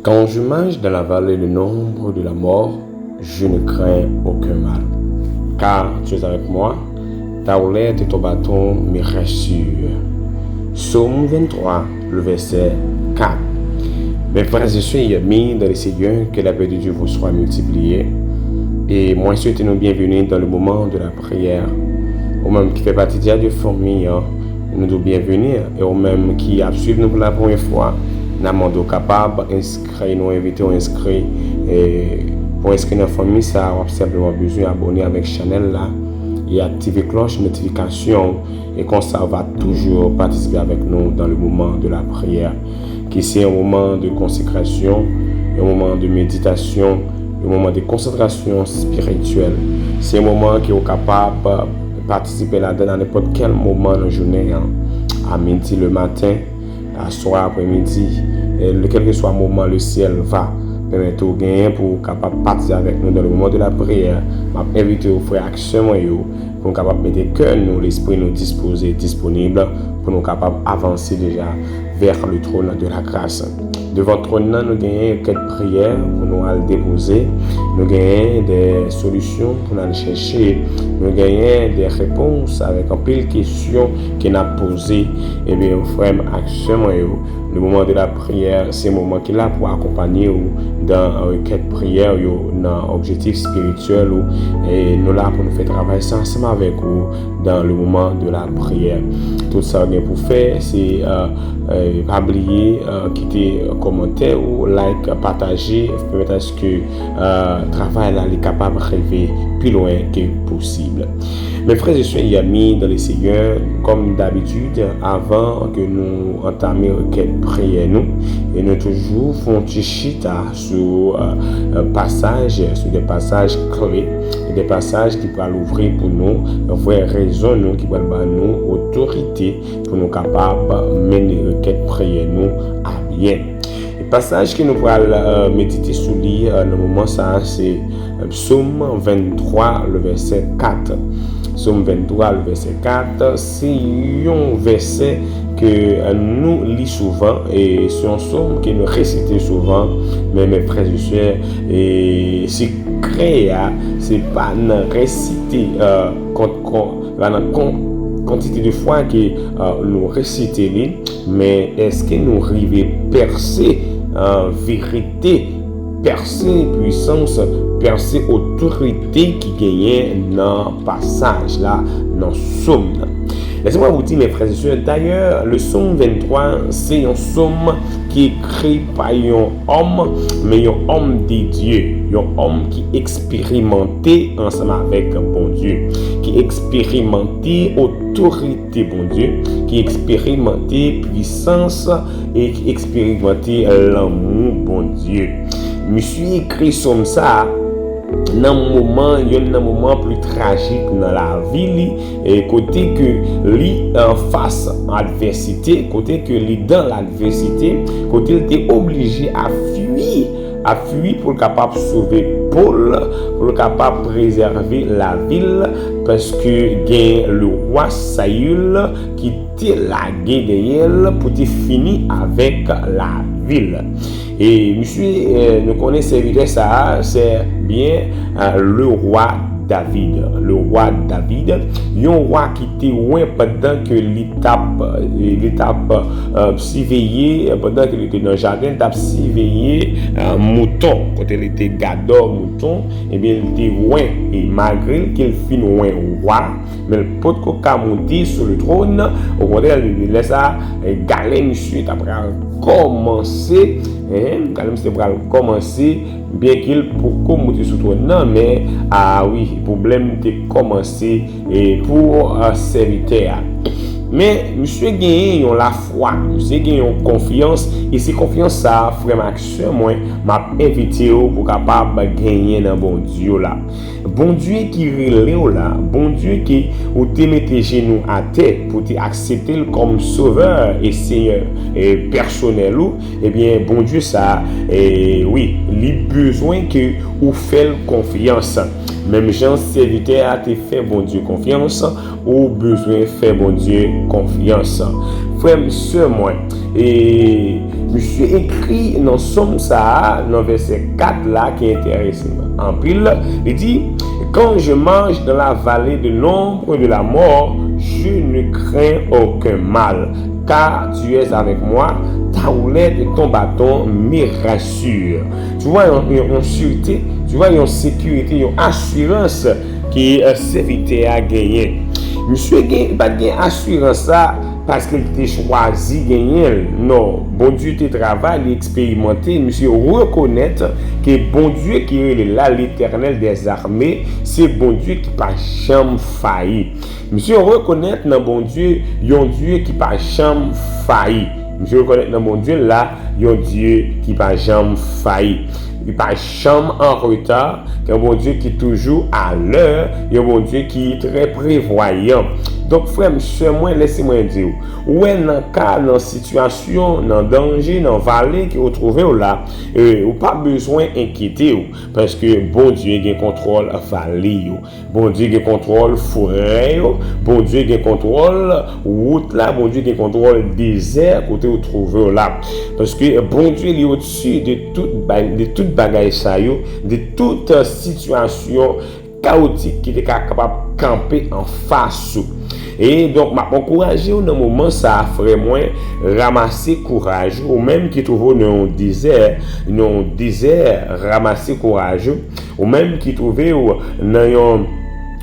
Quand je marche dans la vallée de l'ombre de la mort, je ne crains aucun mal. Car tu es avec moi, ta houlette et ton bâton me rassurent. Psaume 23, le verset 4. Mes frères et sœurs, amis dans le Seigneur, que la paix de Dieu vous soit multipliée. Et moi, souhaitez-nous bienvenue dans le moment de la prière. Au même qui fait partie de la famille, nous nous bienvenue. Et au même qui a suivi nous pour la première fois, nous sommes capables d'inscrire, nous invitons à inscrire. Et pour inscrire dans la famille, ça a simplement besoin d'abonner avec la chaîne là et activer la cloche de notification. Et comme ça, va toujours participer avec nous dans le moment de la prière. Qui c'est un moment de consécration, un moment de méditation, un moment de concentration spirituelle. C'est un moment qui est capable de participer là-dedans à n'importe quel moment de la journée, à midi le matin, à soir après-midi, quel que soit le moment, le ciel va permettre aux gagnants pour capable participer avec nous dans le moment de la prière. Je invite aux frères action pour nous capable mettre le cœur, nous, l'esprit nous disposer, disponible pour nous capable avancer déjà vers le trône de la grâce. Devant le trône, nous avons quelques prières pour nous aller déposer. Nous avons des solutions pour nous chercher. Nous avons des réponses avec un peu de questions que nous avons posées. Et bien, frère, action, le moment de la prière, c'est le moment qui est là pour accompagner dans quelques prières, dans l'objectif spirituel. Et nous là pour nous faire travailler ensemble avec vous dans le moment de la prière. Tout ça pour faire, c'est pas oublier quitter commentaire ou like, partager, permettre à ce que le travail là est capable de rêver plus loin que possible. Mes frères et sœurs et amis dans le Seigneur, comme d'habitude, avant que nous entamions quelques prières, nous toujours font chita sur des passages clés, des passages qui peuvent l'ouvrir pour nous, vraies raisons nous qui peuvent nous autorité pour nous capables de mener quelques prières nous à bien. Le passage que nous pourrons méditer sur lui dans le moment ça c'est Psaume 23 le verset 4. Psaume 23 le verset 4, c'est un verset que nous lisons souvent et c'est un psaume que nous récitons souvent, mais mes frères et sœurs, et c'est créé, c'est pas réciter quantité de fois que nous récitons, mais est-ce que nous arrivons à percer en vérité, percer puissance, percer autorité qui gagne dans le passage là, dans le psaume. Laissez-moi vous dire, mes frères et sœurs, d'ailleurs, le psaume 23, c'est un psaume qui est écrit par un homme, mais un homme de Dieu, un homme qui expérimentait ensemble avec bon Dieu, qui expérimentait autorité bon Dieu, qui expérimentait puissance et qui expérimentait l'amour bon Dieu. Monsieur écrit comme ça dans un moment plus tragique dans la vie et côté que lui face à l'adversité, côté que lui dans l'adversité, côté il était obligé à fuir pour capable sauver Paul, pour capable préserver la ville parce que gain le roi Saül qui était la guerre pour finir avec la ville. Et monsieur nous connaissons ça, c'est bien le roi David. Le roi David, un roi qui était loin pendant que l'étape surveillé, pendant qu'il était dans le jardin, il a surveillé mouton. Quand il était gardeur mouton, et bien il était loin. Et malgré qu'il fit loin au roi, mais le pot qu'on monté sur le trône, au contraire, il laisse ça, galer monsieur, après commencer, bien qu'il pour monter sur le trône, non, mais oui, le problème était commencé et pour serviteur. Mais monsieur gagne la foi, monsieur gagne confiance et c'est confiance ça frère action moi m'a invité pour capable gagner dans bon Dieu là. Bon Dieu qui relève là, bon Dieu qui ou te mette genoux à terre pour te accepter comme sauveur et seigneur et personnel ou et bien bon Dieu ça et oui, il besoin que ou fait confiance. Même Jean serviteur a te fait bon Dieu confiance ou besoin faire bon Dieu confiance. Frère, monsieur, moi, et monsieur écrit dans Somme ça, dans verset 4 là, qui est intéressant. En pile, il dit, quand je marche dans la vallée de l'ombre de la mort, je ne crains aucun mal, car tu es avec moi, ta houlette et ton bâton me rassurent. Tu vois, une sûreté, tu vois, une sécurité, une assurance qui est serviteur à gagner. Monsieur n'a pas de assurance ça parce qu'il a choisi de gagner. Non, bon Dieu te travaille, il expérimenté. Monsieur reconnaître que bon Dieu qui est là, l'Éternel des armées, c'est bon Dieu qui n'a jamais failli. Monsieur reconnaître dans bon Dieu, un Dieu qui n'a jamais failli. Monsieur reconnaître dans mon Dieu là, un Dieu qui n'a jamais failli. Il n'est pas jamais en retard, un bon Dieu qui est toujours à l'heure, un bon Dieu qui est très prévoyant. Donc, frère, monsieur, moi, laissez-moi dire, où est dans cas, dans situation, dans danger, dans vallée que vous trouvez là, ou pas besoin d'inquiéter, parce que bon Dieu a contrôle vallée, bon Dieu a contrôle forêt, bon Dieu a contrôle route là, bon Dieu a contrôle désert côté vous trouvez là, parce que bon Dieu est au-dessus de toute bagaille ça, de toute situation chaotique qui est capable de camper en face. Et donc, je m'encourage dans le moment ça frère moi ramasser courage ou même qui trouve dans un désert ramasser courage ou même qui trouve dans une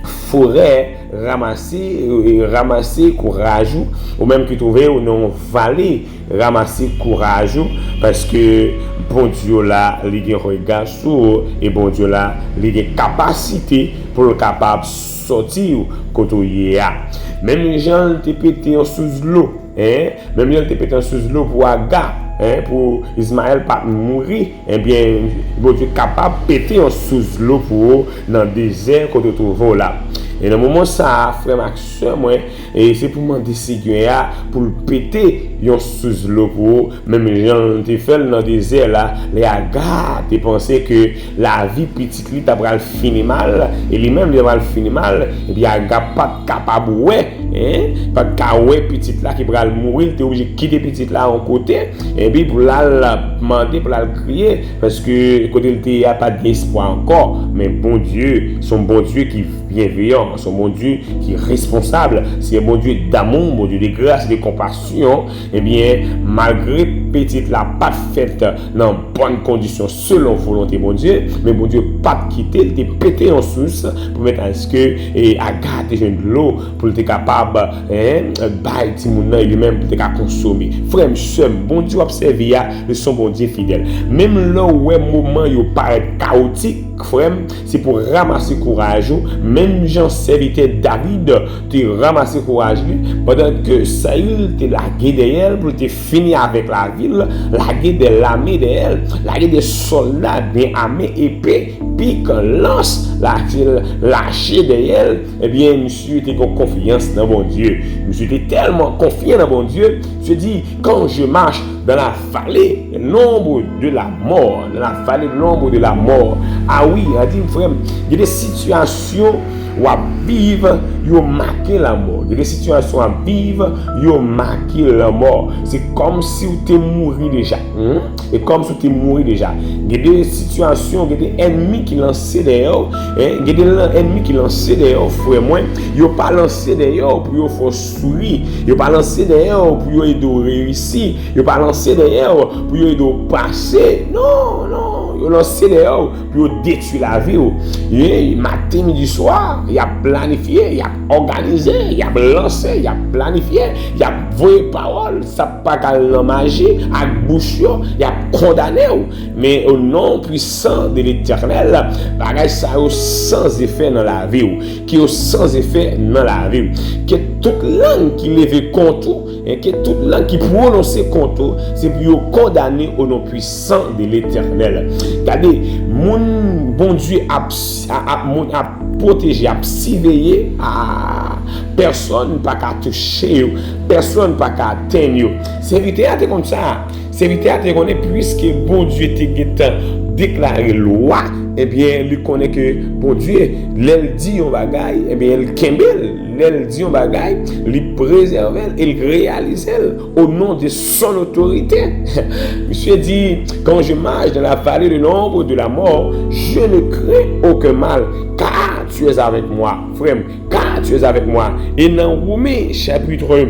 forêt ramasser courage ou même qui trouve dans une vallée ramasser courage parce que bon Dieu là il a un regard sur et bon Dieu là il a une capacité pour le capable sortir côté ya. Même les gens te pété en sous l'eau, même les gens te pété en sous l'eau pour Agar, pour Ismaël pas mourir, eh bien bon Dieu capable péter en sous l'eau pour dans le désert qu'on te trouve là. Et dans le moment ça, frère Max, moi, et c'est pour m'en décider pour le péter yon sous l'eau pour même les gens te fait dans le désert là, les Agar te penser que la vie petite lui t'a pral fini mal et lui-même il va finir mal et bien Agar pas capable pas capable petite là qui pral mourir, t'es obligé de quitter petite là en côté et puis pour la demander pour la crier parce que côté il y a pas d'espoir encore, mais bon Dieu, son bon Dieu qui bienveillant, son bon Dieu qui est responsable, c'est un bon Dieu d'amour, bon Dieu de grâce, de compassion, et bien malgré petite la pas faite dans bonnes conditions selon volonté bon Dieu, mais bon Dieu pas quitter, il te pété en source pour mettre à ce que et à garder de l'eau pour être capable bailler timoun lui-même pour être consommer. Frère, monsieur, bon Dieu observer de son bon Dieu fidèle. Même là où un moment il paraît chaotique, frère, c'est pour ramasser courage. Même Jean serviteur David te ramasser courage pendant que Saül te lagué derrière pour te finir avec la ville, lagué de l'armée derrière, lagué des soldats des armées épée, pique, lance, lâché derrière. Eh bien, monsieur était en confiance dans mon Dieu. Monsieur était tellement confiant dans mon Dieu. Je dis, quand je marche dans la vallée de l'ombre de la mort, dans la vallée de l'ombre de la mort. Ah oui, il a dit, frère, il y a des situations où à vivre, ils ont marqué la mort. Il y a des situations à vivre, ils ont marqué la mort. C'est comme si tu es mort déjà. Et comme si tu es mort déjà. Il y a des situations, il y a des ennemis qui lancent dehors. Il y a des ennemis qui lancent dehors, frère moi. Ils n'ont pas lancé dehors pour faire sourire. Ils n'ont pas lancé dehors pour aider à réussir. Ils n'ont pas lancé dehors pour aider à passer. Non, non. Ils ont lancé dehors pour détruire la vie. Et matin, midi, soir, il a planifié, il a organisé, il a lancé, il a planifié, il a voué parole, ça pas qu'à la magie, à bouche, il a condamné. Mais au nom puissant de l'Éternel, pareil ça sans effet dans la vie, qui est sans effet dans la vie, que toute langue qui lève contre et que toute langue qui prononce contre, c'est pour condamner au nom puissant de l'Éternel. Regardez, mon bon Dieu a protégé, a surveillé, personne pas qu'à toucher, personne pas qu'à atteindre. Serviteur est comme ça. Serviteur est connaît puisque bon Dieu t'a déclaré loi, eh bien, il connaît que bon Dieu, l'elle dit on bagaille, eh bien, elle kembel. elle dit un bagage, il préserve et il réalise au nom de son autorité. Monsieur dit, quand je marche dans la vallée de l'ombre de la mort, je ne crains aucun mal, car tu es avec moi, frère, car tu es avec moi. Et dans Romains chapitre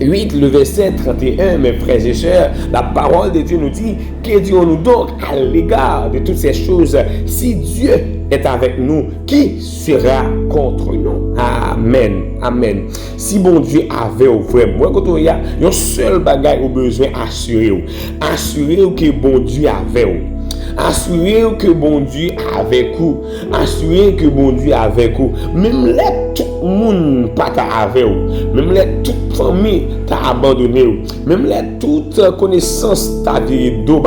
8, le verset 31, mes frères et sœurs, la parole de Dieu nous dit, que dirons-nous donc à l'égard de toutes ces choses? Si Dieu est avec nous, qui sera contre nous? Amen. Amen. Si bon Dieu avait au frère, moi quand il y a un seul bagage au besoin assuré, assuré que bon Dieu avait. Assurez que bon Dieu avec vous. Assurez que bon Dieu avec vous. Même les tout le monde pas avec vous. Même les toute famille t'a abandonné. Même les toute connaissance t'a viré d'eau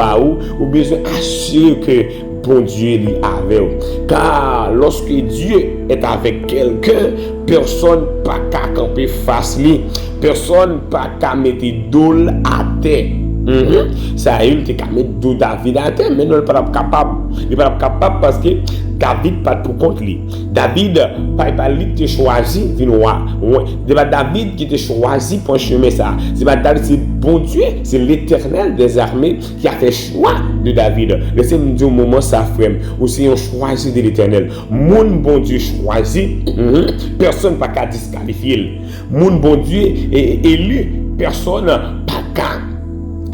ou besoin assurer que bon Dieu est avec vous. Car lorsque Dieu est avec quelqu'un, personne pas qu'à camper face lui. Personne pas qu'à mettre d'eau à terre. Ça a eu qu'à mettre d'eau David à terre, mais non, il n'est pas capable. Il n'est pas capable parce que David pas pour contre lui. David pas lui qui choisi vinoir. C'est pas David qui t'a choisi pour chemin ça. C'est pas David, c'est bon Dieu, c'est l'Éternel des armées qui a fait choix de David. Laissez-moi dire au moment ça frère, aussi on choisit de l'Éternel. Mon bon Dieu choisi, personne pas qu'à disqualifier. Mon bon Dieu est élu, personne pas qu'à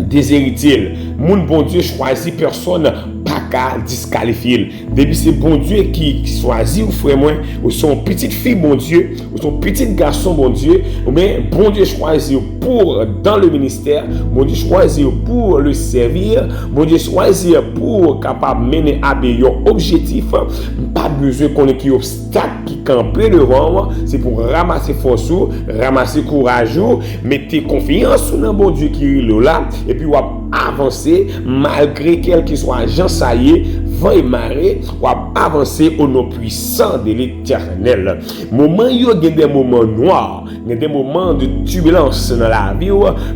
déshériter. Mon bon Dieu choisit personne pas qu'à disqualifier. Depuis c'est bon Dieu qui choisit ou frère moi, ou son petite fille bon Dieu, ou son petit garçon bon Dieu, ou bien bon Dieu choisit pour dans le ministère, bon Dieu choisit pour le servir, bon Dieu choisit pour capable mener à un objectif. Pas besoin qu'on ait qui obstacle qui camper devant, c'est pour ramasser force, ramasser courage, mettez confiance dans bon Dieu qui est là et puis avancer malgré quel qu'il soit Jean Saillé, vent et marée, ou avancer au nom puissant de l'Éternel. Moment il y a des moments noirs, il y a des moments de turbulence dans la vie,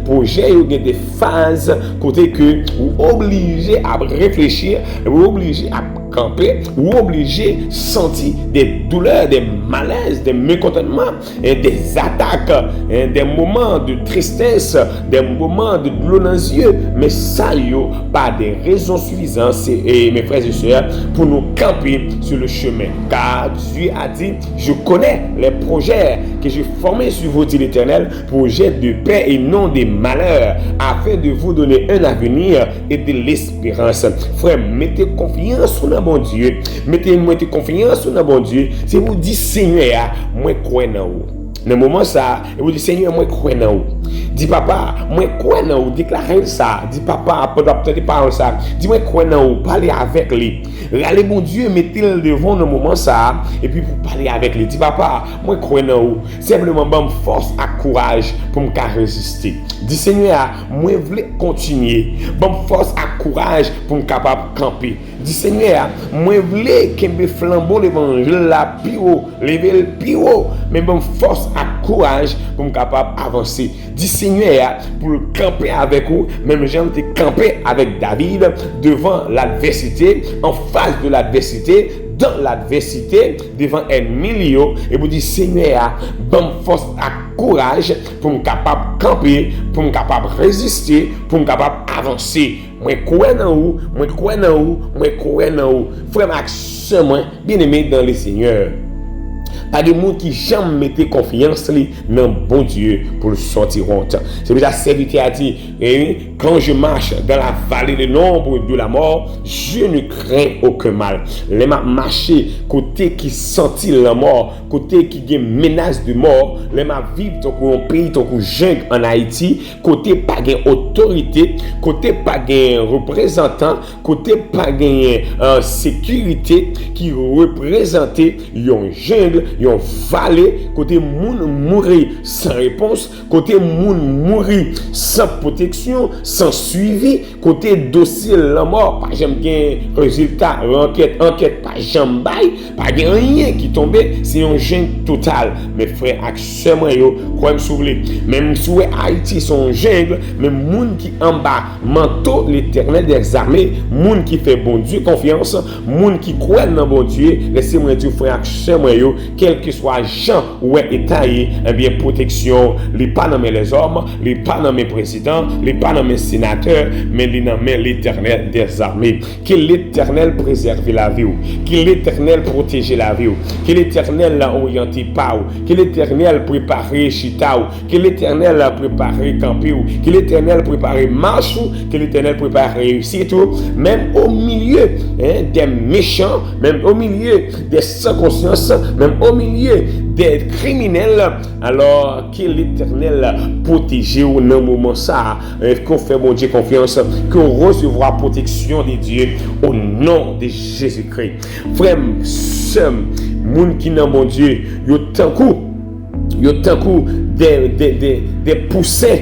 pour gérer des phases côté que vous obligé à réfléchir, vous obligé à camper, ou obligé de sentir des douleurs, des malaises, des mécontentements, et des attaques, et des moments de tristesse, des moments de douleur dans les yeux, mais ça y a pas des raisons suffisantes, et mes frères et sœurs, pour nous camper sur le chemin. Car Dieu a dit, je connais les projets que j'ai formés sur vous, dit l'Éternel, projets de paix et non de malheur, afin de vous donner un avenir et de l'espérance. Frère, mettez confiance dans bon Dieu, mettez confiance dans bon Dieu. Si vous dites Seigneur, moi crois dans vous. Dans le moment ça, vous dites Seigneur, moi crois dans vous. Dis papa, moi crois dans vous. Déclarez ça. Dis papa, peut-être des paroles ça. Dis moi crois dans vous. Parlez avec lui. Allez bon Dieu, mettez-le devant dans le moment ça. Et puis pour parler avec lui. Dis papa, moi crois dans vous. Simplement bonne force et courage pour me résister. Dis Seigneur, moi voulais continuer. Bonne force et courage pour me capable camper. Dis Seigneur, moi voulais qu'il me flambeau l'évangile la plus haut, lever le plus haut, mais bonne force et courage pour me capable avancer. Dis Seigneur, pour camper avec vous, même j'aime te camper avec David devant l'adversité, en face de l'adversité, dans l'adversité, devant un milieu, et vous dites Seigneur, bonne force et courage pour me capable camper, pour me capable résister, pour me capable avancer. Moi crois dans vous, moi crois dans vous, moi crois dans vous. Frère Max, moi bien aimé dans le Seigneur. Pas de monde qui jamais mettait confiance dans bon Dieu pour le sortir honte. C'est déjà serviteur a dit, quand je marche dans la vallée de l'ombre de la mort, je ne crains aucun mal. Les marcher côté qui sentit la mort, côté qui a menace de mort, les vivre dans un pays, dans un jungle en Haïti, côté pas de autorité, côté pas de représentant, côté pas de sécurité qui représentait un jungle, un vallée, côté moun mourir sans réponse, côté moun mourir sans protection, sans suivi, côté dossier la mort, pas jamais bien résultat, enquête pas jamais bail, pas rien qui tombait, c'est un jeune total. Mes frères, actuellement yo, quoi me souvenir, même sous Haïti son jungle, même moun qui en bas, manteau l'Éternel des armées, moun qui fait bon Dieu confiance, moun qui croit dans bon Dieu, laissez-moi dire frère, actuellement yo, quel que soit Jean ou état, eh bien, protection, les pas nommer les hommes, les pas nommer président, les pas nommer sénateur, mais les nommer l'Éternel des armées. Que l'Éternel préserve la vie, que l'Éternel protège la vie, que l'Éternel oriente pas, que l'Éternel prépare chita, que l'Éternel prépare camper, que l'Éternel prépare marche, que l'Éternel prépare réussite, même au milieu des méchants, même au milieu des sans conscience, même au milieu des criminels. Alors que l'Éternel protège dans le moment ça, qu'on fait mon Dieu confiance, qu'on recevra protection de Dieu au nom de Jésus-Christ. Frère, sœur, moun qui n'a mon Dieu, yo tant coup des poussins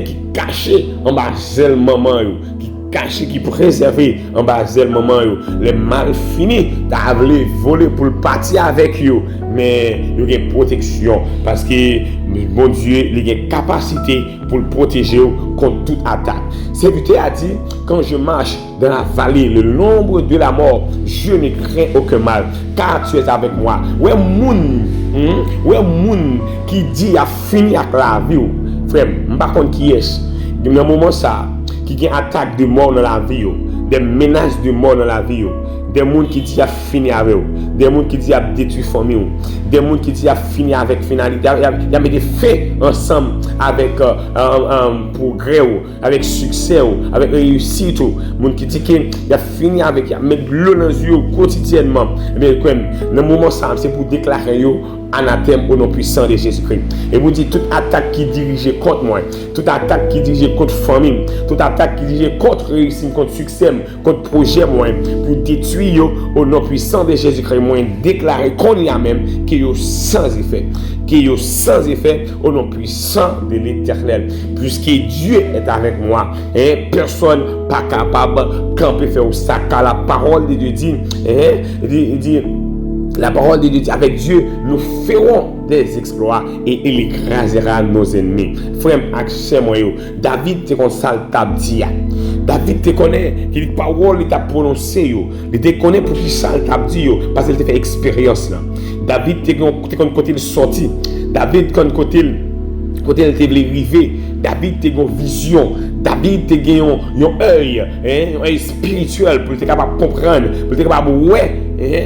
qui cachent en bas de maman, qui cachent, qui préservent en bas de maman, les mal finis, t'as voulu voler pour le partir avec eux, mais il y a une protection parce que mon Dieu, il y a une capacité pour le protéger contre toute attaque. Serviteur a dit, quand je marche dans la vallée, le l'ombre de la mort, je ne crains aucun mal, car tu es avec moi. Ouais, moun qui dit a fini avec la vie, frère, je ne sais pas qui est. Dans le moment ça, qui a une attaque de mort dans la vie, des menaces de mort dans la vie, des gens qui disent a fini avec eux, des gens qui disent a détruit famille, des gens qui disent a fini avec finalité, il y a mis des faits ensemble avec progrès, avec succès, avec réussite, des gens qui disent qu'il a fini avec, mettre l'eau dans les yeux quotidiennement. Mais dans le moment ça, c'est pour déclarer anathème au nom puissant de Jésus-Christ. Et vous dites toute attaque qui dirige contre moi, toute attaque qui dirige contre famille, toute attaque qui dirige contre réussite, contre succès, contre projet moi, pour détruire au nom puissant de Jésus-Christ, moi déclarer qu'on y a même qu'il y a sans effet, qu'il y a sans effet au nom puissant de l'Éternel, puisque Dieu est avec moi et personne pas capable camper faire ça, car la parole de Dieu dit la parole de Dieu dit, avec Dieu, nous ferons des exploits et il écrasera nos ennemis. Frère, accès moi, David te connaît ça le dit. David te connaît, qui parole il t'a prononcé, il te connaît pour qui ça le dit, parce qu'il te fait expérience là. David te connaît côté il sorti. David connaît côté il te arrivé. David te une vision. David te un œil, un œil spirituel pour être capable de comprendre, pour être capable de voir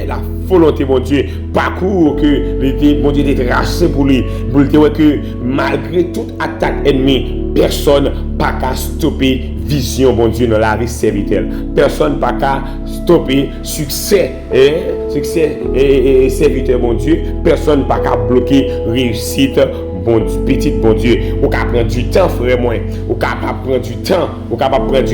la volonté mon Dieu, parcours que mon Dieu était racheté pour lui, pour dire que malgré toute attaque ennemie, personne pas qu'à stopper vision mon Dieu dans la vie serviteur. Personne pas qu'à stopper succès et serviteur mon Dieu. Personne pas qu'à bloquer réussite. Bon petit bon Dieu, on peut prendre du temps frère moi, on peut prendre du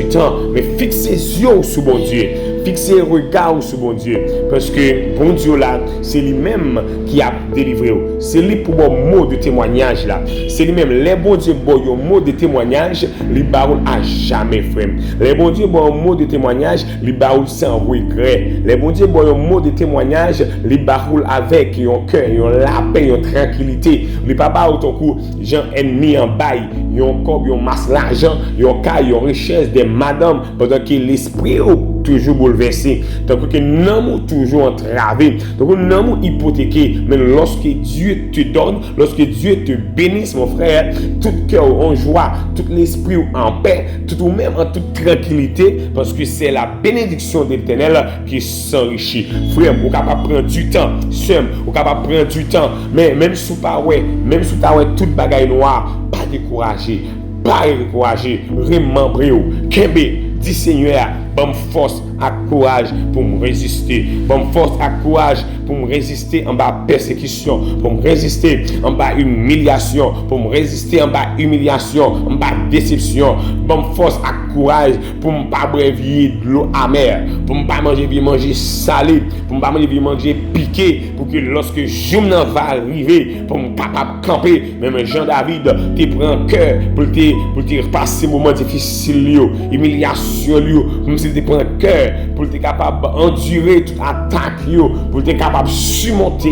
temps, mais fixez les yeux sur bon Dieu, fixez le regard sur bon Dieu, parce que bon Dieu là, c'est lui-même qui a délivré, c'est lui pour mon mot de témoignage là, c'est lui-même les bon Dieu bon mot de témoignage, les baroul à jamais frère, les bon Dieu bon mot de témoignage, les baroul sans regret, les bon Dieu bon mot de témoignage, les baroul avec un cœur, la paix, une tranquillité, les papa ton coup, gens ennemis en bail, yon corps, yon masse l'argent, yon cas, yon richesse des madame, pendant que l'esprit est toujours bouleversé, tant que l'amour toujours entravé, tant que l'amour hypothéqué, mais lorsque Dieu te donne, lorsque Dieu te bénisse, mon frère, tout cœur en joie, tout l'esprit en paix, tout ou même en toute tranquillité, parce que c'est la bénédiction de l'Éternel qui s'enrichit. Frère, vous capable prendre du temps, seul, vous capable prendre du temps, mais même sous pas ouais, même sous ta ouais, toute bagaille noire, pas décourager, remembrer, Kembe, dit Seigneur, bonne force et courage pour me résister. Bonne force et courage pour me résister en bas persécution, pour me résister en bas humiliation, pour me résister en bas humiliation, en bas déception. Bonne force et courage pour ne pas boire de l'eau amère, pour ne pas manger salé, pour ne pas manger piqué, pour que lorsque jour va arriver, pour me capable camper, même Jean David te prend cœur pour te passer moment difficile, humiliation, pour me aussi de prendre cœur pour être capable d'endurer toute attaque, pour être capable de surmonter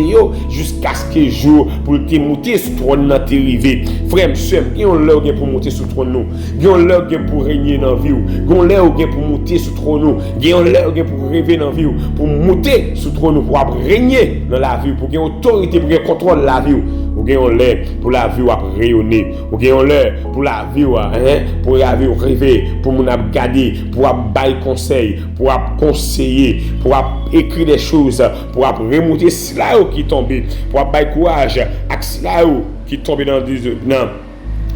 jusqu'à ce que jour pour te monter sur le trône dans tes rivets. Frère, monsieur, il y a un l'heure pour monter sur le trône. Il y a un l'heure pour régner dans la vie. Il y a un l'heure pour monter sur le trône. Il y a un l'heure pour rêver dans la vie. Pour monter sur le trône, pour régner dans la vie, pour avoir autorité, pour contrôler la vie. Ou gen on l'air pour la vie à rayonner, ou gen on l'air pour la vie pour la vie rêver, pour mon regarder, pour bailler conseil, pour conseiller, pour écrire des choses, pour remonter cela qui tombe, pour bailler courage à cela qui tombe dans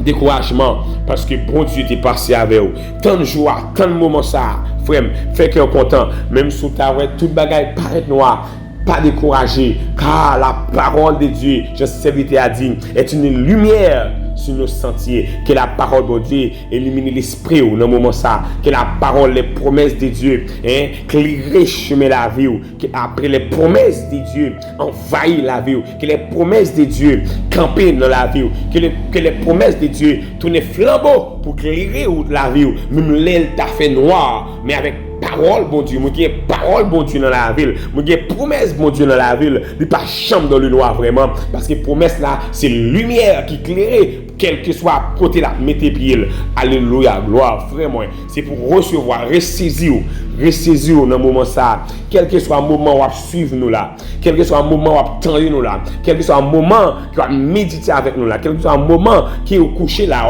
découragement parce que bon Dieu t'est passé avec vous. Tant de joie, tant de moments ça, frère, fait cœur content, même sous ta ouais toute bagaille paraît noire. Pas découragé, car la parole de Dieu, je serviteur a dit, est une lumière sur nos sentiers. Que la parole de Dieu illumine l'esprit dans le moment ça. Que la parole, les promesses de Dieu, éclairer chemin la vie. Que après les promesses de Dieu envahissent la vie. Que les promesses de Dieu campent dans la vie. Que les promesses de Dieu tournent flambeau pour éclairer la vie. Même l'aile t'a fait noir, mais avec parole bon Dieu, moi qui parole bon Dieu dans la ville, moi qui promesse bon Dieu dans la ville, il pas chambre dans le noir vraiment parce que promesse là, c'est lumière qui éclaire quel que soit côté là, mettez pied. Alléluia, gloire, frère moi, c'est pour recevoir, ressaisir dans le moment ça, quel que soit le moment où on suivre nous là, quel que soit le moment où on attendre nous là, quel que soit le moment qui va méditer avec nous là, quel que soit le moment qui est au coucher là,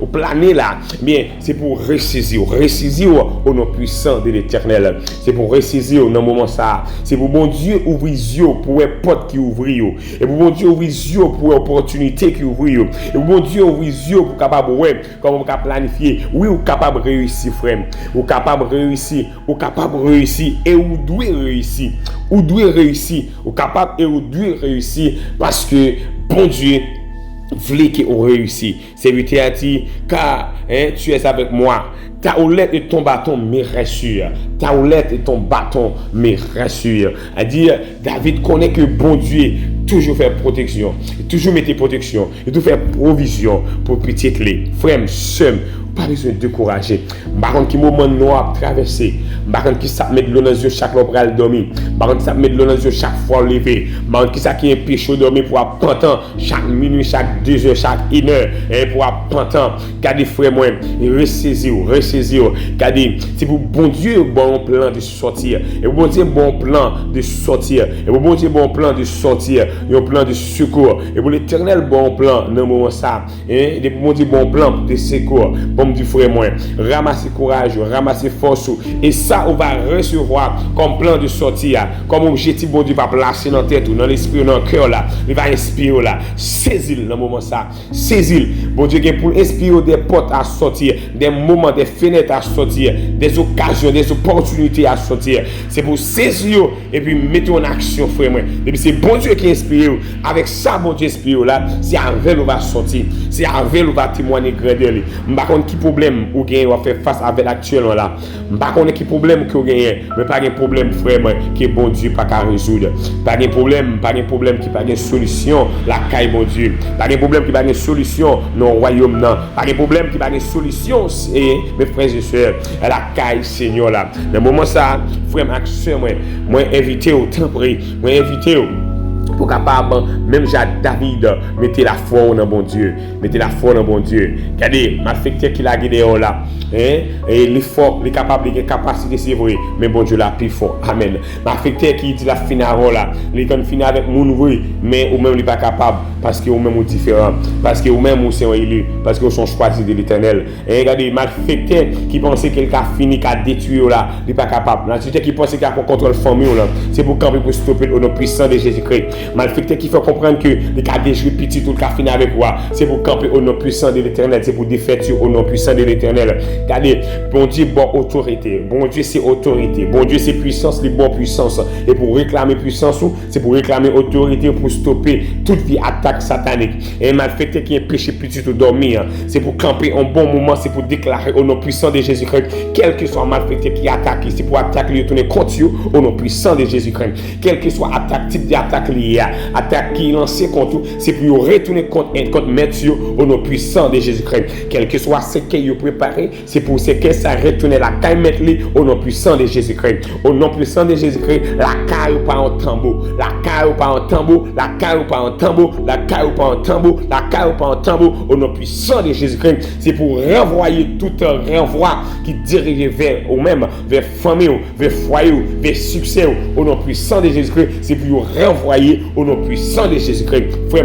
au planer là, bien, c'est pour ressaisir au nom puissant de l'Éternel. C'est pour ressaisir dans le moment ça. C'est pour bon Dieu ouvrir les yeux pour les portes qui ouvrent. Et pour bon Dieu ouvrir les yeux pour les opportunités qui ouvrent. Et pour bon Dieu ouvrir les yeux pour capable comment on planifier. Oui, ou capable de réussir, frère. Ou capable de réussir. Ou capable de réussir. Et ou doit réussir. Ou doit réussir. Ou capable et ou doit réussir. Parce que bon Dieu voulait qu'on réussisse. C'est lui qui a dit, car tu es avec moi. Ta houlette et ton bâton me rassurent. Ta houlette et ton bâton me rassurent. À dire, David connaît que bon Dieu toujours fait protection. Toujours mettre protection. Il toujours fait provision pour petites les frères, sœurs. Pas besoin de décourager. Par contre, qui moment noir traverser. Par contre, qui ça met de l'eau dans les yeux chaque fois pour aller dormir. Par contre, qui ça met de l'eau dans les yeux chaque fois lever. Par contre, qui ça qui est péché dormir pour apprendre chaque minuit, chaque 2 heures, chaque 1 heure. Et pour apprendre. Gardez frère moi, ressaisir. Gardez, c'est pour bon Dieu bon plan de sortir. Et pour bon Dieu bon plan de sortir. Et pour bon Dieu bon plan de sortir. Un plan de secours. Et pour l'Éternel bon plan dans le moment ça. Et pour bon Dieu bon plan de secours. Comme du frère moi, ramasser courage, ramasser force, et ça on va recevoir comme plan de sortir, comme objectif bon Dieu va placer dans la tête ou dans l'esprit ou dans le cœur là, il va inspirer là, saisir dans le moment ça, saisir, bon Dieu pour inspirer des portes à sortir, des moments, des fenêtres à sortir, des occasions, des opportunités à sortir, c'est pour saisir et puis mettre en action frère moi, et puis c'est bon Dieu qui inspire, avec ça bon Dieu inspire là, c'est avec nous va sortir, c'est avec nous va témoigner grandeur. Qui problème ou gagne ou faire face avec actuellement là. Pas connait qui problème que gagne, mais pas un problème vraiment que bon Dieu pas qu'à résoudre. Pas un problème qui pas une solution la caille bon Dieu. Pas un problème qui pas une solution dans royaume non. Pas un problème qui pas une solution et mes frères et sœurs, la caille Seigneur là. Dans moment ça, frère Maxime moi invité au temps près, moi invité pour capable même David mettez la foi dans bon Dieu, mettez la foi dans bon Dieu. Regardez m'affecté qui la guidé là et l'effort les capable les capacités c'est vrai mais bon Dieu la plus fort amen. M'affecté qui dit la finale là les quand finir avec mon oui mais ou même il pas capable parce que ou même ou différent parce que ou même ou c'est élu parce que sont choisis de l'Éternel. Et regardez m'affecté qui pensait qu'il a fini qu'à détruire là il pas capable. L'entité qui pensait qu'il a contrôle famille là c'est pour camper pour stopper au nom puissant de Jésus-Christ. Malfecté qui fait comprendre que les cas déjoués petit tout le cas fini avec quoi c'est pour camper au nom puissant de l'Éternel, c'est pour défaire au nom puissant de l'Éternel. Regardez, bon Dieu bon autorité, bon Dieu c'est autorité, bon Dieu c'est puissance, les bonnes puissances. Et pour réclamer puissance, c'est pour réclamer autorité pour stopper toute vie attaque satanique. Et malfecté qui est péché petit tout dormir, c'est pour camper un bon moment, c'est pour déclarer au nom puissant de Jésus-Christ, quel que soit malfecté qui attaque, c'est pour attaquer lui tourner contre eux au nom puissant de Jésus-Christ. Quel que soit attaque type d'attaque liée attaque qui lancé contre c'est pour retourner contre Mathieu au nom puissant de Jésus-Christ. Quel que soit ce qu'il a préparé, c'est pour ces que ça retourne la caille mettre au nom puissant de Jésus-Christ. Au nom puissant de Jésus-Christ, la caille ou pas en tambour, la caille ou pas en tambour, la caille ou pas en tambour, la caille ou pas en tambour, la caille ou pas en tambour, au nom puissant de Jésus-Christ. C'est pour renvoyer tout un renvoi qui dirige vers vous-même, vers famille, vers foyer, vers succès, au nom puissant de Jésus-Christ. C'est pour renvoyer au nom puissant de Jésus-Christ. Frère,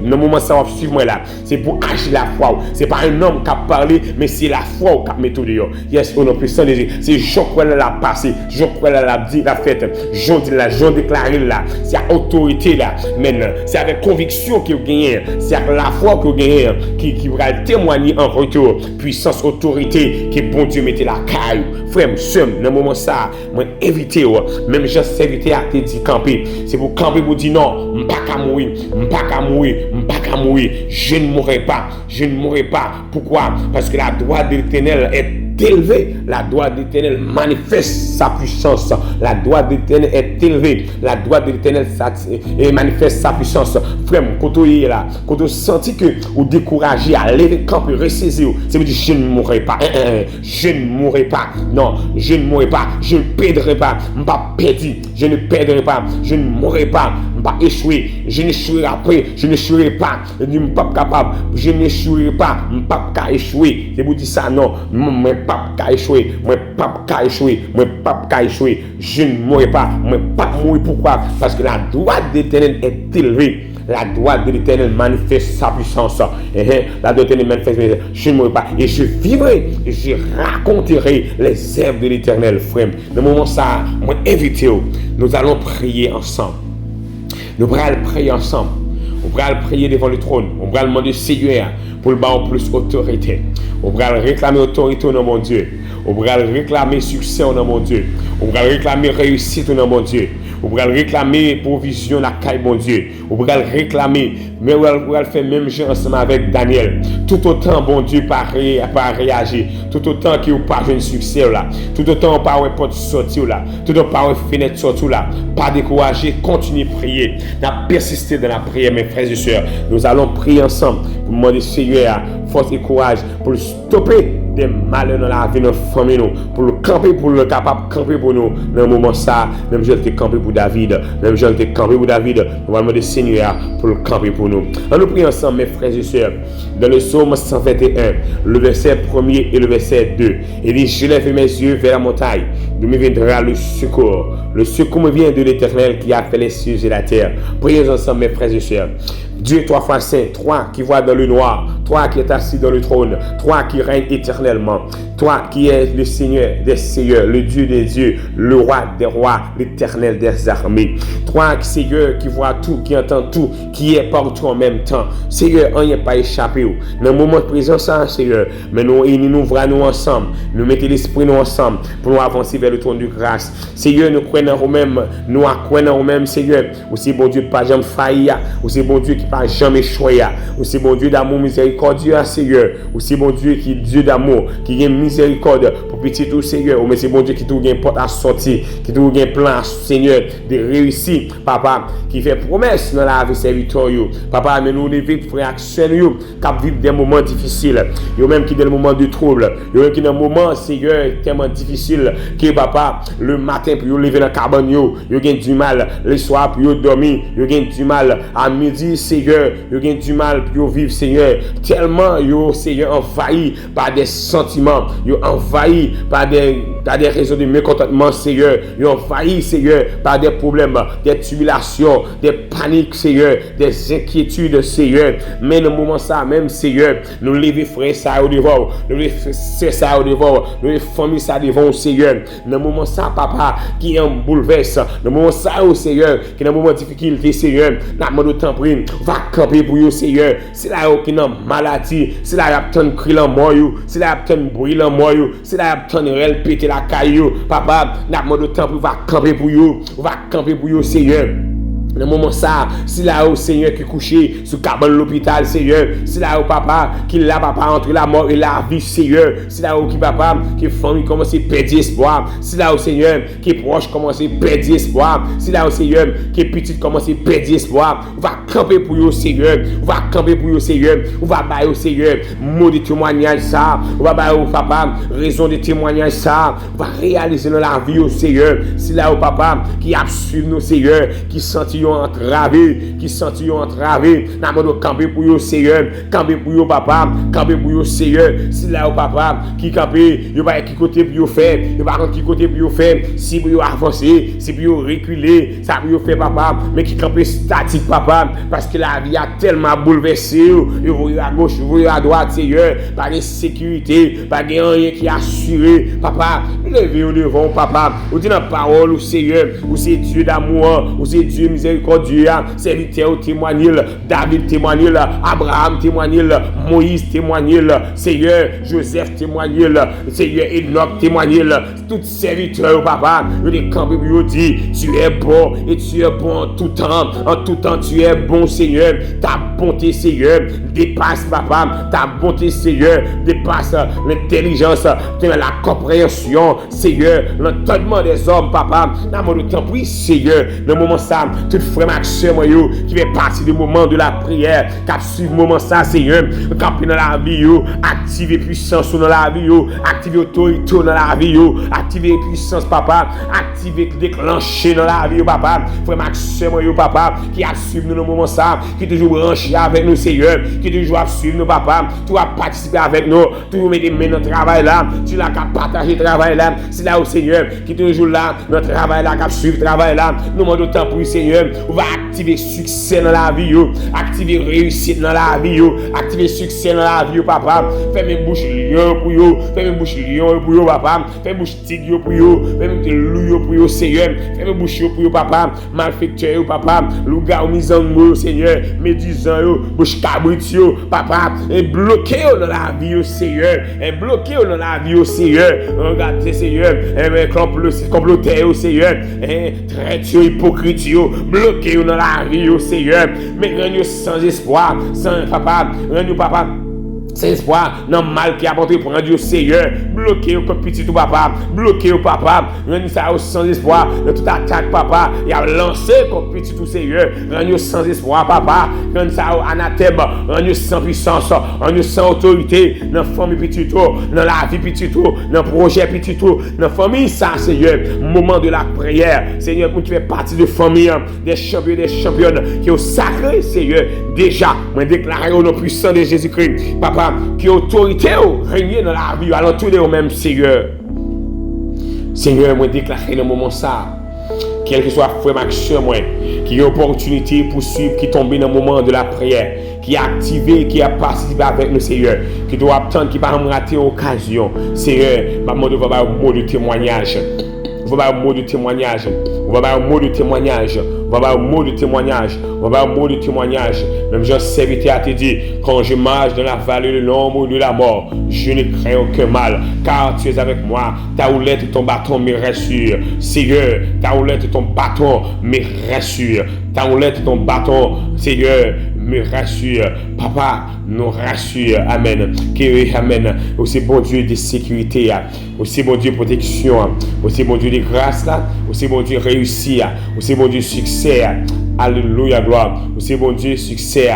dans le moment ça va suivre moi là, c'est pour agir la foi. C'est pas un homme qui a parlé, mais c'est la foi qui a mis tout dehors. Yes, au nom puissant de Jésus. C'est Jean qui l'a passé, Jean qui l'a dit, la fête, Jean dit là, Jean déclaré là. C'est à autorité là. Maintenant, c'est avec conviction qu'il gagne, c'est avec la foi qu'il gagne, qui va témoigner en retour. Puissance, autorité, que bon Dieu mette la caille. Frère, dans le moment ça, moi invité, même j'ai invité à te dire camper. C'est pour camper pour dire non, je ne vais pas mourir, je ne vais pas mourir, je ne vais pas mourir. Je ne mourrai pas, je ne mourrai pas. Pourquoi? Parce que la droite de l'Éternel est élevée. La droite de l'Éternel manifeste sa puissance. La droite de l'Éternel est élevée. La droite de l'Éternel manifeste sa puissance. Frère, quand vous êtes là, quand vous sentez que vous découragez à lever camp et ressaisir, c'est dire je ne mourrai pas. Je ne mourrai pas. Non, je ne mourrai pas. Je ne perdrai pas. Je ne vais pas perdre. Je ne perdrai pas. Je ne mourrai pas. Je ne vais pas échouer. Je n'échouerai après. Je n'échouerai pas. Je ne suis pas capable. Je n'échouerai pas. Je ne vais pas échouer. C'est pour dire ça, non. Je ne vais pas échouer. Je ne vais pas échouer. Je ne vais pas échouer. Je ne mourrai pas. Je ne vais pas mourir. Pourquoi? Parce que la droite de l'Éternel est élevée. La droite de l'Éternel manifeste sa puissance. La droite de l'Éternel manifeste. Je ne mourrai pas. Et je vivrai. Et je raconterai les œuvres de l'Éternel, frère. Dans le moment ça, moi invité. Nous allons prier ensemble. Nous allons prier ensemble. On va prier devant le trône. On va demander au Seigneur pour le bas plus autorité. On va réclamer autorité dans mon Dieu. On va réclamer succès dans mon Dieu. On va réclamer réussite dans mon Dieu. On va réclamer provision dans la caille mon Dieu. On va réclamer, mais on va faire même chose ensemble avec Daniel. Tout autant bon Dieu pas réagir. Tout autant qu'il n'y a pas de succès là. Tout autant on pas porte sortir là. Tout autant pas fenêtre sortir là. Pas décourager, continuez à prier. N'a persister dans la prière mes frères et sœurs. Nous allons prier ensemble pour demander Seigneur force et courage pour stopper des malheurs dans la vie de notre famille, pour le camper, pour le capable de camper pour nous. Dans le moment ça, même je t'ai campé pour David, même je t'ai campé pour David, nous allons demander Seigneur pour le camper pour nous. On nous prie ensemble, mes frères et sœurs, dans le psaume 121, le verset 1er et le verset 2. Il dit, je lève mes yeux vers la montagne, d'où me viendra le secours. Le secours me vient de l'Éternel qui a fait les cieux et la terre. Prions ensemble, mes frères et sœurs. Dieu, trois fois saint, toi qui vois dans le noir, toi qui es assis dans le trône, toi qui règne éternellement, toi qui es le Seigneur des seigneurs, le Dieu des dieux, le roi des rois, l'Éternel des armées. Toi, Seigneur, qui vois tout, qui entend tout, qui est partout en même temps. Seigneur, on n'y est pas échappé. Dans le moment de présence, Seigneur, mais nous nous ensemble, nous mettons l'esprit nous ensemble pour nous avancer vers le trône de grâce. Seigneur, nous croyons en nous-mêmes, nous croyons en nous-mêmes, Seigneur. Aussi bon Dieu, pas jamais failli, aussi bon Dieu qui pas jamais échoué, aussi bon Dieu d'amour miséricordieux, Seigneur. Aussi bon Dieu qui est Dieu d'amour, qui a miséricorde pour petit tout, Seigneur. Mais c'est bon Dieu qui tout gagne porte à sortir, qui tout gagne plan, Seigneur, de réussir, Papa, qui fait promesse dans la vie serviteur. Papa, mais nous lever pour action, qui vivent des moments difficiles, yo même qui dans le moment de trouble, yo même qui dans le moment, Seigneur, tellement difficile, que Papa, le matin pour yo lever dans la cabane, yo gagne du mal, le soir pour yo dormir, yo gagne du mal, à midi, Seigneur, yo gagne du mal pour yo vivre, Seigneur, tellement yo, Seigneur, envahi par des sentiments, yo envahi par des raisons de mécontentement, Seigneur, yo envahi, Seigneur, par des problèmes, des tribulations, des paniques, Seigneur, des inquiétudes, Seigneur. Mais dans le moment ça même, Seigneur, nous lever frère ça au devant, nous lever ça au devant, nous lever famille ça devant, Seigneur. Dans le moment ça, Papa, qui est en bouleverse, dans le moment ça, au Seigneur, qui est dans le moment de difficulté, Seigneur, n'a pas de temps pris, va camper pour vous, Seigneur. C'est là qui est en maladie, c'est là qui a un cri en moi, c'est là qui a un bruit en moi, c'est là qui a un réel péter la caillou. Papa, n'a pas de temps pour va camper pour vous, va camper pour vous, Seigneur. Dans le moment ça, si là au Seigneur qui est couché sous cabane de l'hôpital, Seigneur, si là au papa qui l'a papa entre la mort et la vie, Seigneur, si là au qui papa qui famille commence à perdre espoir, si là au Seigneur qui est proche commence à perdre espoir, si là au Seigneur qui est petit commence à perdre espoir, on va camper pour vous, Seigneur, on va camper pour vous, Seigneur, on va bailler au Seigneur, mot de témoignage ça, on va bailler au papa, raison de témoignage ça, on va réaliser dans la vie au Seigneur, si là au papa qui a suivi nos Seigneur, qui sentit entravé, qui sentit entravé, n'a pas de camper pour vous, Seigneur, camper pour vous, papa, camper pour vous, Seigneur, si là au papa qui camper, il va qui côté pour vous faire, il va qui côté pour vous faire, si pour vous avancer, si pour vous reculer, ça pour vous faire papa, mais qui camper statique papa, parce que la vie a tellement bouleversé, vous voyez à gauche, vous voyez à droite, Seigneur, pas de sécurité, pas de rien qui est assuré, papa, levez-vous devant papa, vous dites dans la parole au Seigneur, vous c'est Dieu d'amour, vous c'est Dieu miséricordieux, serviteur témoignez, David témoignez, Abraham témoignez, Moïse témoignez, Seigneur, Joseph témoignez, Seigneur, Enoch témoignez, tout serviteur papa, je les campe et je dis, tu es bon et tu es bon en tout temps tu es bon Seigneur, ta bonté Seigneur dépasse papa, ta bonté Seigneur dépasse l'intelligence, la compréhension Seigneur, l'entendement des hommes papa, dans le temps oui Seigneur, dans le moment ça, tout frère Maxime qui fait partie du moment de la prière, qui suit le moment ça Seigneur, camper dans la vie, activer puissance dans la vie, activer autorité dans la vie, activer puissance papa, activer déclencher dans la vie papa, frère Maxime papa, qui a suivi dans le moment ça, qui est toujours branché avec nous Seigneur, qui est toujours à suivre nous papa, tu vas participer avec nous, tu vas mettre des mains dans le travail là, tu l'as qu'à partager le travail là, c'est là au Seigneur, qui est toujours là, dans le travail là, qui a suivi le travail là, nous demandons autant pour le Seigneur, on va activer succès dans la vie, activer réussite dans la vie, activer succès dans la vie, papa, fais mes bouches lion pour vous, fais mes bouches lion pour vous, papa, fais mes bouches tigre pour vous, fais mes loup pour vous, Seigneur, fais mes bouches pour vous, papa, malfecteur, papa, louga ou mise en mots, Seigneur, médisant, bouche cabrit, papa, et bloqué dans la vie, Seigneur, et bloqué dans la vie, Seigneur, regardez, Seigneur, et comploteur, Seigneur, et traître, hypocrite, bloqué dans la vie, Seigneur, mais rends-nous sans espoir, sans papa, rends-nous papa, sans espoir, non mal qui a porté pour rendre au Seigneur, bloqué au petit tout papa, bloqué au papa, rends-nous ça sans espoir, de toute attaque papa, il a lancé comme petit tout Seigneur, rends-nous sans espoir papa, rends-nous ça au anathème, rends-nous sans puissance, rends-nous sans autorité, dans la famille petit tout, dans la vie petit tout, dans le projet petit tout, dans la famille ça Seigneur, moment de la prière, Seigneur, pour tu fais partie de famille, des champions, des championnes, qui est au sacré Seigneur, déjà, moi déclaré au nom puissant de Jésus-Christ, papa, qui autorité régner dans la vie, alentour de vous-même, Seigneur. Seigneur, moi déclaré dans le moment ça, quel que soit frère Maxime, moi, qui a opportunité pour suivre, qui tombe dans le moment de la prière, qui a activé, qui a participé avec nous, Seigneur, qui doit attendre, qui va rater l'occasion, Seigneur, maman doit avoir un mot de témoignage. On va avoir un mot de témoignage. On va avoir un mot de témoignage. On va avoir un mot de témoignage. On va avoir un mot de témoignage. Même Jean serviteur a te dit, quand je marche dans la vallée de l'ombre de la mort, je ne crains aucun mal, car tu es avec moi. Ta houlette et ton bâton me rassurent. Seigneur, ta houlette et ton bâton me rassurent. Ta houlette et ton bâton, Seigneur, me rassure. Papa, nous rassure. Amen. Amen. Aussi bon Dieu de sécurité. Aussi bon Dieu de protection. Aussi bon Dieu de grâce. Aussi bon Dieu de réussite. Aussi bon Dieu de succès. Alléluia, gloire. Aussi bon Dieu de succès.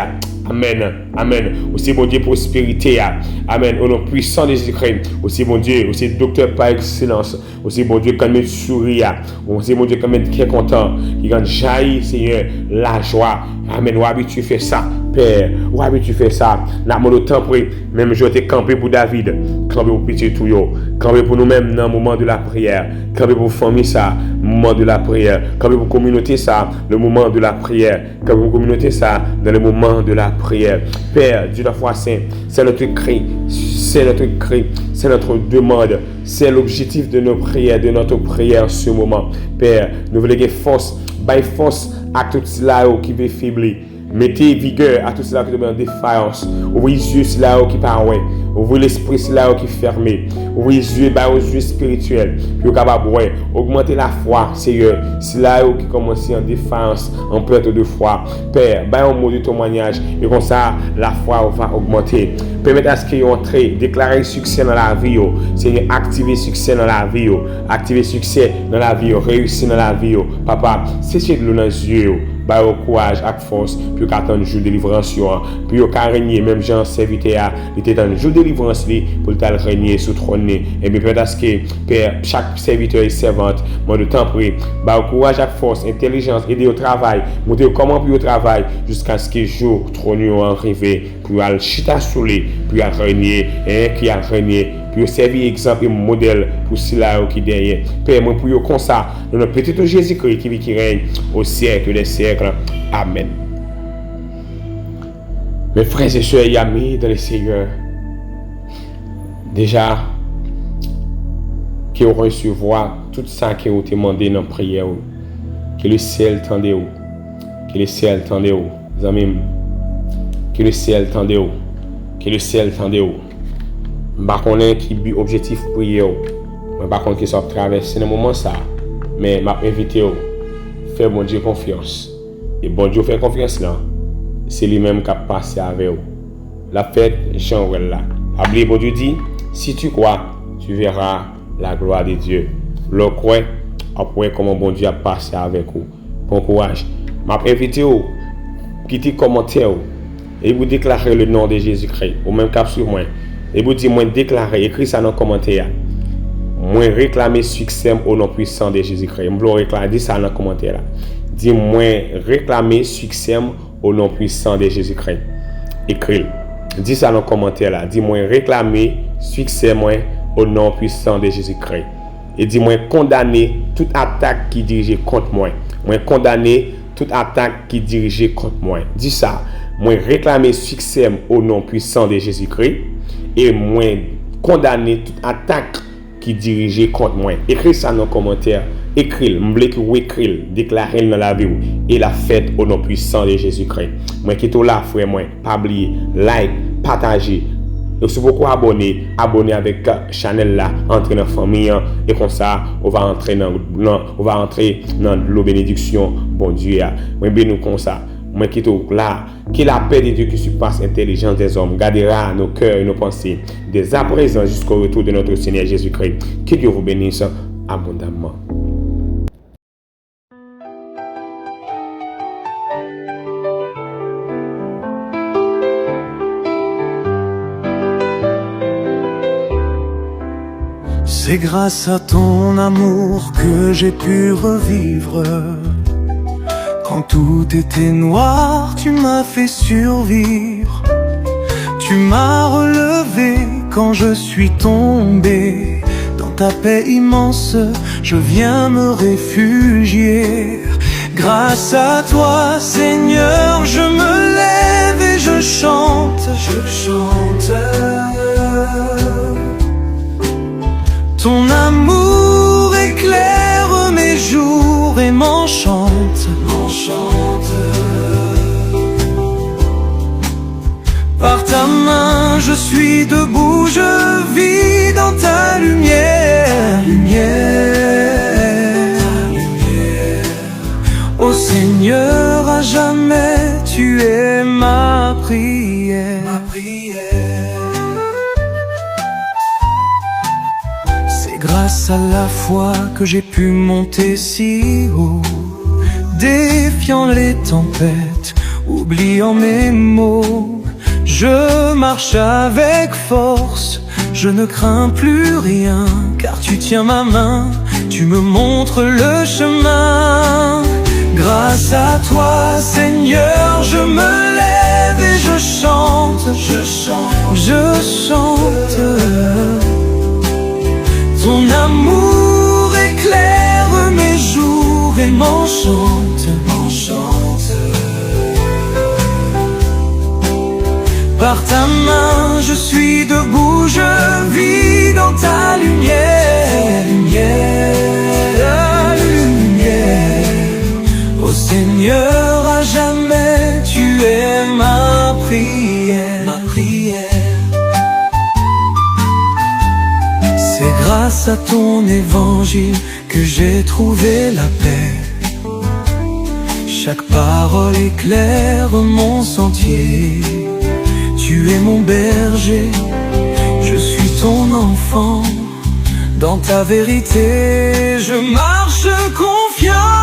Amen. Amen. Aussi bon Dieu prospérité. Amen. Au nom puissant de Jésus-Christ. Aussi bon Dieu, aussi docteur par excellence. Aussi bon Dieu quand même sourire. Aussi bon Dieu quand même qui est content. Qui quand jaillit, Seigneur, la joie. Amen. Où habitué faire ça, Père. Où habitué faire ça. N'a mon temps pris. Même je t'ai campé pour David. Campé pour petit tout yo. Campé pour nous-mêmes dans le moment de la prière. Campé pour famille ça, le moment de la prière. Campé pour communauté ça, le moment de la prière. Campé pour communauté ça, dans le moment de la prière. Père, Dieu de la foi saint, c'est notre cri, c'est notre cri, c'est notre demande, c'est l'objectif de nos prières, de notre prière en ce moment. Père, nous voulons que force, by force à tout cela qui veut faiblir. Mettez vigueur à tout cela qui est en défaillance. Ouvrez les yeux là qui parlent. Ouvrez l'esprit là qui est fermé. Ouvrez les yeux aux yeux spirituels. Puis vous capable augmenter la foi, Seigneur. C'est là qui commence en défaillance, en perte de foi. Père, un mot de témoignage et comme ça la foi va augmenter. Permettez à ce qu'ils entrent, déclarer succès dans la vie. Seigneur, activer succès dans la vie. Activer succès dans la vie. Réussir dans la vie. Papa, séchez de l'eau dans les yeux. Au courage avec force puis qu'attendre le jour de délivrance puis au régner même Jean serviteur il était dans le jour de délivrance pour le régner sous trône et bien peut-être que Père chaque serviteur et servante moi de temps près au courage avec force intelligence aider au travail montrer comment puis au travail jusqu'à ce que le jour trône arrivé puis al chita soulé puis al régner et qui a régné puis servir exemple et modèle pour cela qui derrière Père moi pour comme ça dans notre petit Jésus-Christ qui règne au siècle des siècles. Amen. Mes frères et sœurs et amis dans le Seigneur, déjà qui ont recevoir tout ça qui ont demandé dans la prière, que le ciel tendait, que le ciel tendait, amis, que le ciel tendait, que le ciel tendait. Je ne sais pas qui est l'objectif de prier, je ne sais pas qui sont traversés dans le moment ça, mais je m'invite à faire bon Dieu confiance. Et bon Dieu fait confiance là, c'est lui-même qui a passé avec vous. La fête, Jean là. Oubliez, bon Dieu dit, si tu crois, tu verras la gloire de Dieu. Le croix, après comment bon Dieu a passé avec vous. Bon courage. Je m'invite à quitter commentaire et vous déclarer le nom de Jésus-Christ. Ou même cap sur moi. Et vous dites, moi déclarer, écris ça dans le commentaire. Moi réclamer succès au nom puissant de Jésus-Christ. Je réclamer, dis ça dans le commentaire. Dis-moi réclamer succès au nom puissant de Jésus-Christ. Écris. Dis ça dans le commentaire là. Dis-moi réclamer succès au nom puissant de Jésus-Christ. Et dis-moi condamner toute attaque qui dirige contre moi. Moi condamner toute attaque qui dirige contre moi. Dis ça. Moi réclamer succès au nom puissant de Jésus-Christ. Et moi condamner toute attaque qui dirige contre moi. Écris ça dans le commentaire. Écris, déclarez dans la vie et la fête au nom puissant de Jésus-Christ. Moi qui est là, frère, moi, pas oublier, like, partager. Donc si vous abonnez avec channel là, entrer dans la famille et comme ça, on va entrer dans l'eau bénédiction, bon Dieu. Moi bénis comme ça. Moi qui est là, que la paix de Dieu qui surpasse l'intelligence des hommes gardera nos cœurs et nos pensées dès à présent jusqu'au retour de notre Seigneur Jésus-Christ. Que Dieu vous bénisse abondamment. C'est grâce à ton amour que j'ai pu revivre. Quand tout était noir, tu m'as fait survivre. Tu m'as relevé quand je suis tombé. Dans ta paix immense, je viens me réfugier. Grâce à toi, Seigneur, je me lève et je chante. Ton amour éclaire mes jours et m'enchante. Par ta main je suis debout, je vis dans ta lumière. Ô Seigneur, à jamais tu es ma prière. C'est grâce à la foi que j'ai pu monter si haut, défiant les tempêtes, oubliant mes maux. Je marche avec force, je ne crains plus rien, car tu tiens ma main, tu me montres le chemin. Grâce à toi, Seigneur, je me lève et je chante. Ton amour éclaire mes jours et m'enchante. Par ta main je suis debout, je vis dans ta lumière. Ô Seigneur, à jamais tu grâce à ton évangile que j'ai trouvé la paix. Chaque parole éclaire mon sentier. Tu es mon berger, je suis ton enfant. Dans ta vérité, je marche confiant.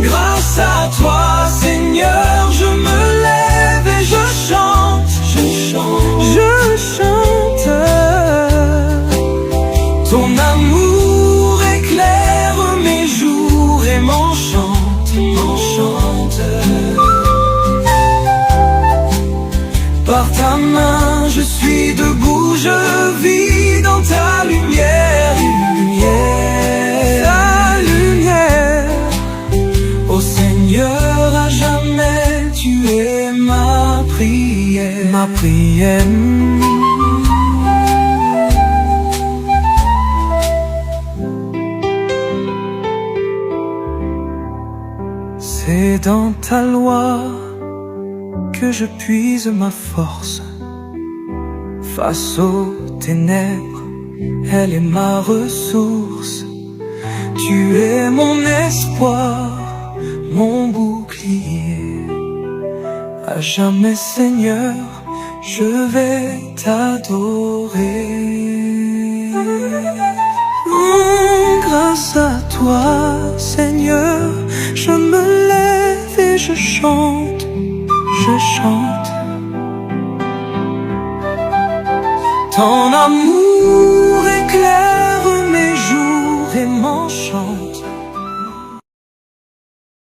Grâce à toi, Seigneur, je me lève et je chante. Je chante. Ton amour éclaire mes jours et m'enchante. Par ta main, je suis debout, je vis dans ta lumière, ta lumière. Ô Seigneur, à jamais tu es ma prière, ma prière. C'est dans ta loi que je puise ma force. Face aux ténèbres, elle est ma ressource. Tu es mon espoir, mon bouclier. À jamais, Seigneur, je vais t'adorer. Grâce à toi, Seigneur, je me lève et je chante. Je chante. Ton amour éclaire mes jours et m'enchante.